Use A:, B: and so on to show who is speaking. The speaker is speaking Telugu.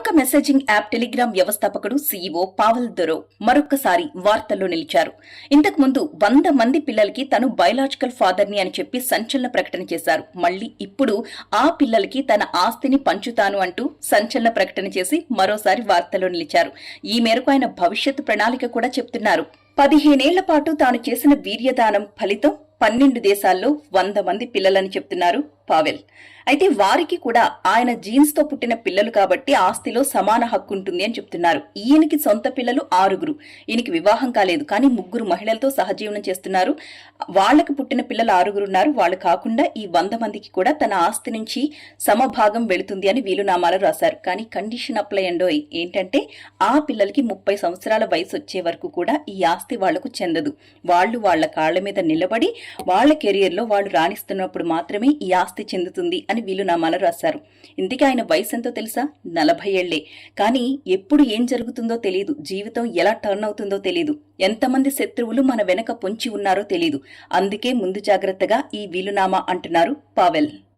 A: ప్రముఖ మెసేజింగ్ యాప్ టెలిగ్రామ్ వ్యవస్థాపకుడు సీఈఓ పావెల్ దొరోవ్ మరొక్కసారి వార్తల్లో నిలిచారు. ఇంతకు ముందు 100 మంది పిల్లలకి తను బయలాజికల్ ఫాదర్ ని అని చెప్పి సంచలన ప్రకటన చేశారు. మళ్లీ ఇప్పుడు ఆ పిల్లలకి తన ఆస్తిని పంచుతాను అంటూ సంచలన ప్రకటన చేసి మరోసారి వార్తల్లో నిలిచారు. ఈ మేరకు ఆయన భవిష్యత్తు ప్రణాళిక కూడా చెప్తున్నారు. 15 ఏళ్ల పాటు తాను చేసిన వీర్యదానం ఫలితం 12 దేశాల్లో 100 మంది పిల్లలని చెప్తున్నారు పావెల్. అయితే వారికి కూడా ఆయన జీన్స్ తో పుట్టిన పిల్లలు కాబట్టి ఆస్తిలో సమాన హక్కు ఉంటుంది అని చెప్తున్నారు. ఈయనకి సొంత పిల్లలు 6. ఈయనకి వివాహం కాలేదు, కానీ 3 మహిళలతో సహజీవనం చేస్తున్నారు. వాళ్లకు పుట్టిన పిల్లలు 6 ఉన్నారు. వాళ్ళు కాకుండా ఈ 100 మందికి కూడా తన ఆస్తి నుంచి సమభాగం వెళుతుంది అని వీలునామాలు రాశారు. కానీ కండిషన్ అప్లై అండోయ్ ఏంటంటే ఆ పిల్లలకి 30 సంవత్సరాల వయసు వచ్చే వరకు కూడా ఈ ఆస్తి వాళ్లకు చెందదు. వాళ్లు వాళ్ల కాళ్ల మీద నిలబడి వాళ్ల కెరియర్ లో వాళ్లు రాణిస్తున్నప్పుడు మాత్రమే ఈ ఆస్తి చెందుతుంది అని వీలునామాలు రాశారు. ఇందుకే ఆయన వయసు ఎంతో తెలుసా? 40 ఏళ్లే. కానీ ఎప్పుడు ఏం జరుగుతుందో తెలియదు. జీవితం ఎలా టర్న్ అవుతుందో తెలియదు. ఎంతమంది శత్రువులు మన వెనక పొంచి ఉన్నారో తెలియదు. అందుకే ముందు జాగ్రత్తగా ఈ వీలునామా అంటున్నారు పావెల్.